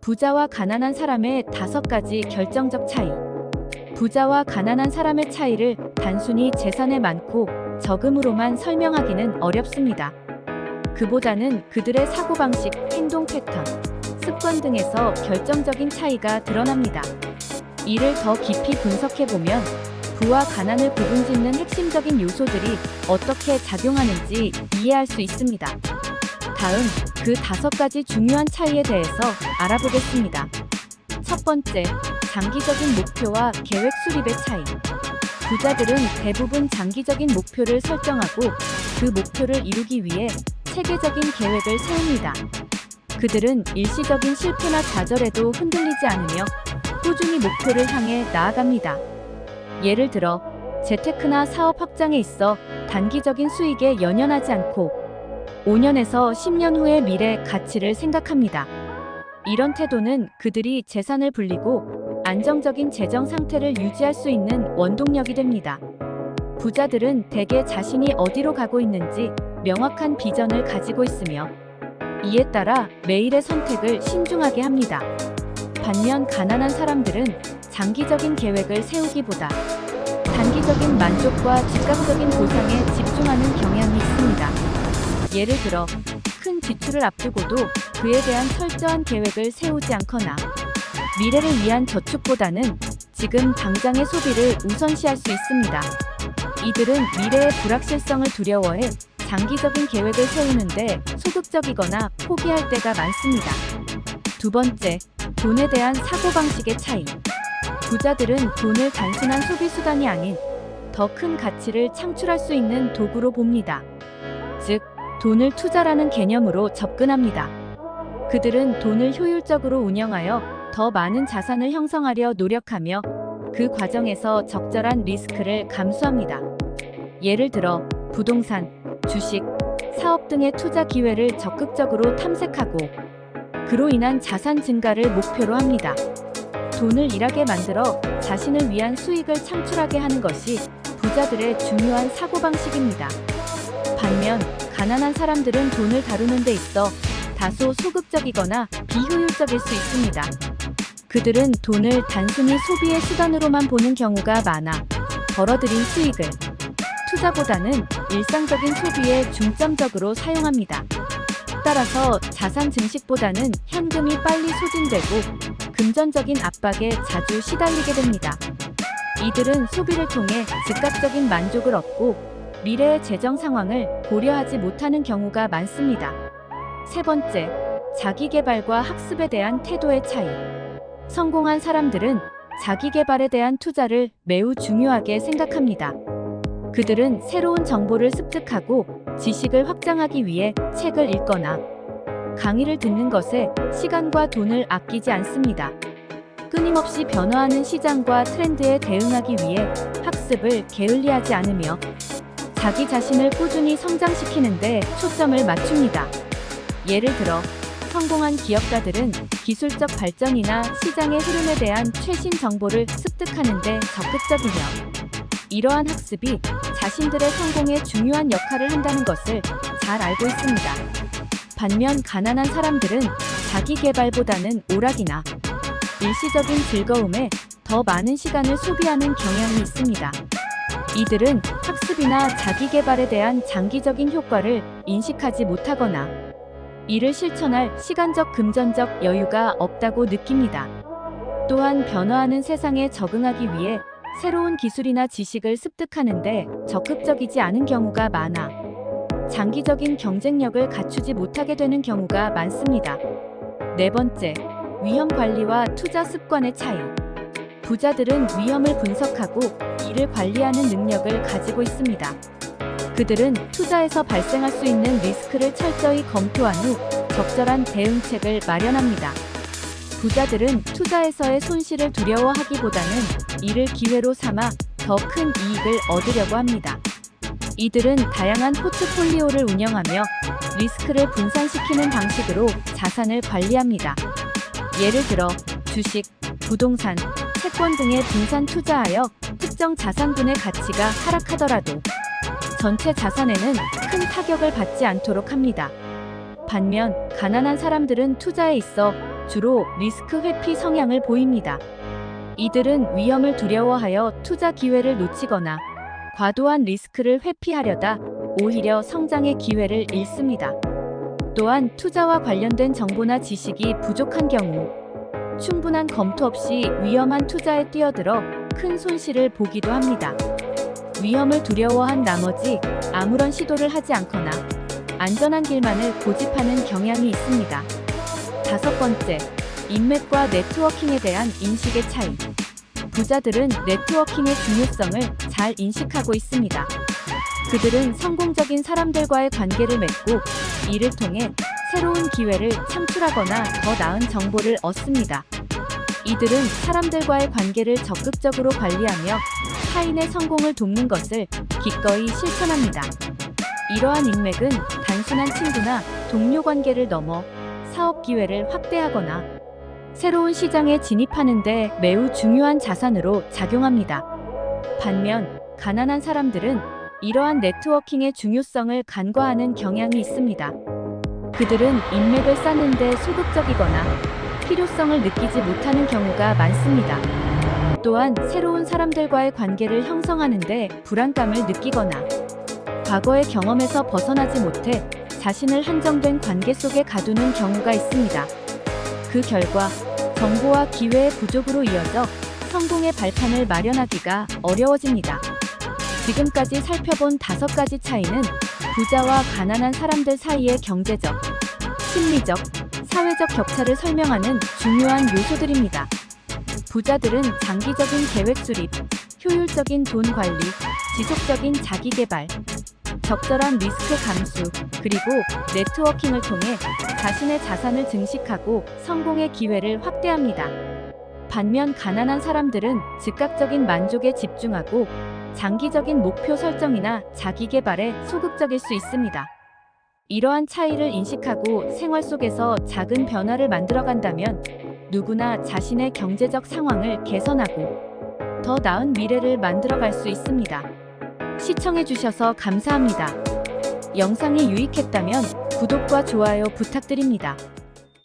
부자와 가난한 사람의 5가지 결정적 차이. 부자와 가난한 사람의 차이를 단순히 재산의 많고 적음으로만 설명하기는 어렵습니다. 그보다는 그들의 사고방식, 행동 패턴, 습관 등에서 결정적인 차이가 드러납니다. 이를 더 깊이 분석해보면 부와 가난을 구분짓는 핵심적인 요소들이 어떻게 작용하는지 이해할 수 있습니다. 다음 그 5가지 중요한 차이에 대해서 알아보겠습니다. 첫 번째, 장기적인 목표와 계획 수립의 차이. 부자들은 대부분 장기적인 목표를 설정하고 그 목표를 이루기 위해 체계적인 계획을 세웁니다. 그들은 일시적인 실패나 좌절에도 흔들리지 않으며 꾸준히 목표를 향해 나아갑니다. 예를 들어 재테크나 사업 확장에 있어 단기적인 수익에 연연하지 않고 5년에서 10년 후의 미래 가치를 생각합니다. 이런 태도는 그들이 재산을 불리고 안정적인 재정 상태를 유지할 수 있는 원동력이 됩니다. 부자들은 대개 자신이 어디로 가고 있는지 명확한 비전을 가지고 있으며 이에 따라 매일의 선택을 신중하게 합니다. 반면 가난한 사람들은 장기적인 계획을 세우기보다 단기적인 만족과 즉각적인 보상에 집중하는 경향이 있습니다. 예를 들어 큰 지출을 앞두고도 그에 대한 철저한 계획을 세우지 않거나 미래를 위한 저축보다는 지금 당장의 소비를 우선시할 수 있습니다. 이들은 미래의 불확실성을 두려워해 장기적인 계획을 세우는데 소극적이거나 포기할 때가 많습니다. 두 번째, 돈에 대한 사고방식의 차이. 부자들은 돈을 단순한 소비 수단이 아닌 더 큰 가치를 창출할 수 있는 도구로 봅니다. 즉, 돈을 투자라는 개념으로 접근합니다. 그들은 돈을 효율적으로 운영하여 더 많은 자산을 형성하려 노력하며 그 과정에서 적절한 리스크를 감수합니다. 예를 들어 부동산, 주식, 사업 등의 투자 기회를 적극적으로 탐색하고 그로 인한 자산 증가를 목표로 합니다. 돈을 일하게 만들어 자신을 위한 수익을 창출하게 하는 것이 부자들의 중요한 사고방식입니다. 반면 가난한 사람들은 돈을 다루는 데 있어 다소 소극적이거나 비효율적일 수 있습니다. 그들은 돈을 단순히 소비의 수단으로만 보는 경우가 많아 벌어들인 수익을 투자보다는 일상적인 소비에 중점적으로 사용합니다. 따라서 자산 증식보다는 현금이 빨리 소진되고 금전적인 압박에 자주 시달리게 됩니다. 이들은 소비를 통해 즉각적인 만족을 얻고 미래의 재정 상황을 고려하지 못하는 경우가 많습니다. 세 번째, 자기계발과 학습에 대한 태도의 차이. 성공한 사람들은 자기계발에 대한 투자를 매우 중요하게 생각합니다. 그들은 새로운 정보를 습득하고 지식을 확장하기 위해 책을 읽거나 강의를 듣는 것에 시간과 돈을 아끼지 않습니다. 끊임없이 변화하는 시장과 트렌드에 대응하기 위해 학습을 게을리하지 않으며 자기 자신을 꾸준히 성장시키는 데 초점을 맞춥니다. 예를 들어 성공한 기업가들은 기술적 발전이나 시장의 흐름에 대한 최신 정보를 습득하는 데 적극적이며 이러한 학습이 자신들의 성공에 중요한 역할을 한다는 것을 잘 알고 있습니다. 반면 가난한 사람들은 자기 개발보다는 오락이나 일시적인 즐거움에 더 많은 시간을 소비하는 경향이 있습니다. 이들은 학습이나 자기 개발에 대한 장기적인 효과를 인식하지 못하거나 이를 실천할 시간적 금전적 여유가 없다고 느낍니다. 또한 변화하는 세상에 적응하기 위해 새로운 기술이나 지식을 습득하는데 적극적이지 않은 경우가 많아 장기적인 경쟁력을 갖추지 못하게 되는 경우가 많습니다. 네 번째, 위험 관리와 투자 습관의 차이. 부자들은 위험을 분석하고 이를 관리하는 능력을 가지고 있습니다. 그들은 투자에서 발생할 수 있는 리스크를 철저히 검토한 후 적절한 대응책을 마련합니다. 부자들은 투자에서의 손실을 두려워하기보다는 이를 기회로 삼아 더 큰 이익을 얻으려고 합니다. 이들은 다양한 포트폴리오를 운영하며 리스크를 분산시키는 방식으로 자산을 관리합니다. 예를 들어 주식, 부동산, 채권 등에 분산 투자하여 특정 자산분의 가치가 하락하더라도 전체 자산에는 큰 타격을 받지 않도록 합니다. 반면 가난한 사람들은 투자에 있어 주로 리스크 회피 성향을 보입니다. 이들은 위험을 두려워하여 투자 기회를 놓치거나 과도한 리스크를 회피하려다 오히려 성장의 기회를 잃습니다. 또한 투자와 관련된 정보나 지식이 부족한 경우 충분한 검토 없이 위험한 투자에 뛰어들어 큰 손실을 보기도 합니다. 위험을 두려워한 나머지 아무런 시도를 하지 않거나 안전한 길만을 고집하는 경향이 있습니다. 5번째, 인맥과 네트워킹에 대한 인식의 차이. 부자들은 네트워킹의 중요성을 잘 인식하고 있습니다. 그들은 성공적인 사람들과의 관계를 맺고 이를 통해 새로운 기회를 창출하거나 더 나은 정보를 얻습니다. 이들은 사람들과의 관계를 적극적으로 관리하며 타인의 성공을 돕는 것을 기꺼이 실천합니다. 이러한 인맥은 단순한 친구나 동료 관계를 넘어 사업 기회를 확대하거나 새로운 시장에 진입하는 데 매우 중요한 자산으로 작용합니다. 반면 가난한 사람들은 이러한 네트워킹의 중요성을 간과하는 경향이 있습니다. 그들은 인맥을 쌓는 데 소극적이거나 필요성을 느끼지 못하는 경우가 많습니다. 또한 새로운 사람들과의 관계를 형성하는 데 불안감을 느끼거나 과거의 경험에서 벗어나지 못해 자신을 한정된 관계 속에 가두는 경우가 있습니다. 그 결과 정보와 기회의 부족으로 이어져 성공의 발판을 마련하기가 어려워집니다. 지금까지 살펴본 5가지 차이는 부자와 가난한 사람들 사이의 경제적, 심리적, 사회적 격차를 설명하는 중요한 요소들입니다. 부자들은 장기적인 계획 수립, 효율적인 돈 관리, 지속적인 자기 개발, 적절한 리스크 감수, 그리고 네트워킹을 통해 자신의 자산을 증식하고 성공의 기회를 확대합니다. 반면 가난한 사람들은 즉각적인 만족에 집중하고 장기적인 목표 설정이나 자기 개발에 소극적일 수 있습니다. 이러한 차이를 인식하고 생활 속에서 작은 변화를 만들어간다면 누구나 자신의 경제적 상황을 개선하고 더 나은 미래를 만들어갈 수 있습니다. 시청해주셔서 감사합니다. 영상이 유익했다면 구독과 좋아요 부탁드립니다.